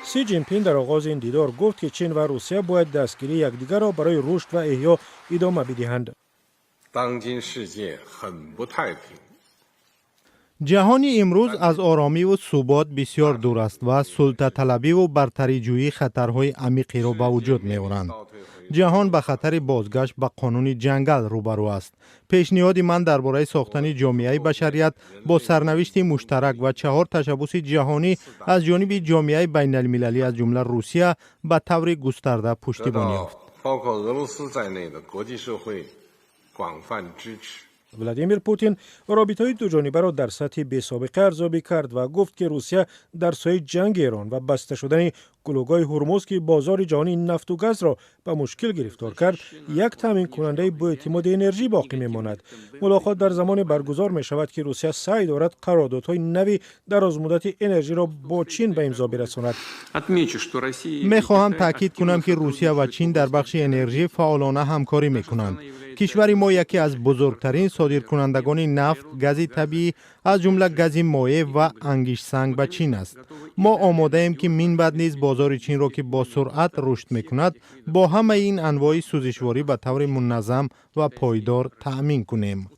سی جین پین در آغاز این دیدار گفت که چین و روسیه باید دستگیری یکدیگر را برای رشد و احیا ادامه بدهند. جهان امروز از آرامی و ثبات بسیار دور است و سلطه طلبی و برتری جویی خطرهای عمیقی را به وجود می آورند. جهان به خطر بازگشت به قانون جنگل روبرو است. پیشنهاد من درباره ساختن جامعه بشریت با سرنوشت مشترک و 4 تشبث جهانی از جانب جامعه بین المللی از جمله روسیه به طور گسترده پشتیبانی یافت. ولادیمیر پوتین رابطه‌های دوجانبه را در سطح بی‌سابقه ارزیابی کرد و گفت که روسیه در سایه جنگ ایران و بسته شدن گلوگاه هرمز که بازار جهانی نفت و گاز را به مشکل گرفتار کرد، یک تامین کننده با اعتماد انرژی باقی می‌ماند. ملاقات در زمان برگزار می شود که روسیه سعی دارد قراردادهای نوی درازمدت انرژی را با چین به امضا برساند. می خواهم تاکید کنم که روسیه و چین در بخش انرژی فعالانه همکاری می کنند. کشور ما یکی از بزرگترین صادرکنندگان نفت، گاز طبیعی از جمله گاز مایع و انگشت سنگ به چین است. ما آماده ایم که من بعد نیز بازار چین را که با سرعت رشد می‌کند با همه این انواع سوزشواری به طور منظم و پایدار تأمین کنیم.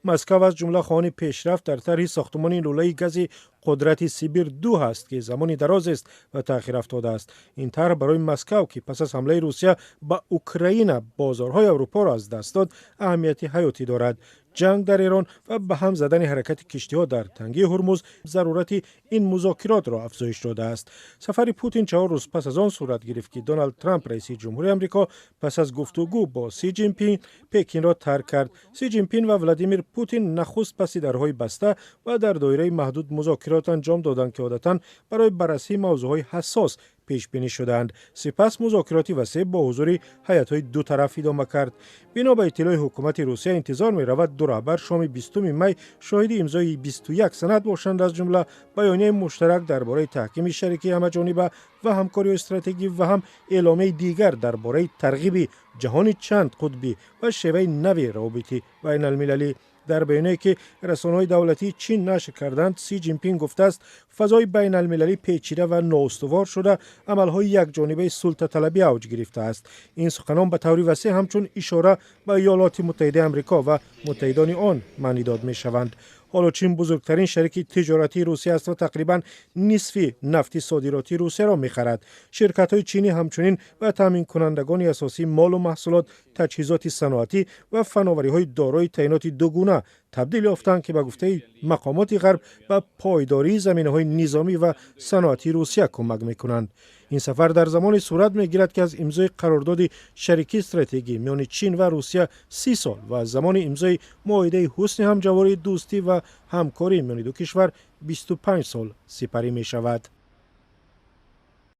مسکو از جمله خواهان پیشرفت در طرح ساختمان لوله گاز قدرت سیبیر 2 است که زمانی دراز است و تأخیر افتاده است. این طرح برای مسکو که پس از حمله روسیه به اوکراین بازارهای اروپا را از دست داد اهمیت حیاتی دارد. جنگ در ایران و به هم زدن حرکت کشتی‌ها در تنگه هرمز ضرورت این مذاکرات را افزایش داده است. سفر پوتین 4 روز پس از آن صورت گرفت که دونالد ترامپ رئیس جمهوری آمریکا پس از گفتگو با سی جین پین پکین را ترک کرد. سی جین پین و ولادیمیر پوتین نخست پس درهای بسته و در دایره محدود مذاکرات انجام دادند که عادتاً برای بررسی موضوعهای حساس پیش بینی شدند. سپس مذاکرات وسیع با حضور هیئت‌های دو طرف ادامه کرد. بنا به اطلاع حکومت روسیه انتظار می رود دو رهبر شام 20 می شاهد امضای 21 سند باشند، از جمله بیانیه مشترک درباره تحکیم شریکی همه‌جانبه و همکاری استراتژیک و هم اعلامیه دیگر درباره ترغیب جهان چند قطبی و شیوه نوی روابط بین المللی. در بیانیه‌ای که رسانه‌های دولتی چین نشر کردند، سی جین پینگ گفته است فضای بین المللی پیچیده و نااستوار شده، عمل‌های یکجانبه سلطه طلبی اوج گرفته است. این سخنان به طور وسیع همچون اشاره به ایالات متحده آمریکا و متحدان آن معنی داد می‌شوند. حالا چین بزرگترین شریک تجارتی روسیه است و تقریباً نصف نفت صادراتی روسیه را می‌خرد. شرکت‌های چینی همچنین و تامین کنندگان اساسی مال و محصولات، تجهیزات صنعتی و فناوری‌های دارای تعینات دوگانه تبدیل یافتند که به گفته مقامات غرب به پایداری زمینه‌های نظامی و صنعتی روسیه کمک می‌کنند. این سفر در زمان صورت می‌گیرد که از امضای قرارداد شریکی استراتژیکی میان چین و روسیه 30 سال و از زمان امضای معاهده حسن همجواری، دوستی و همکاری میان دو کشور 25 سال سپری می‌شود.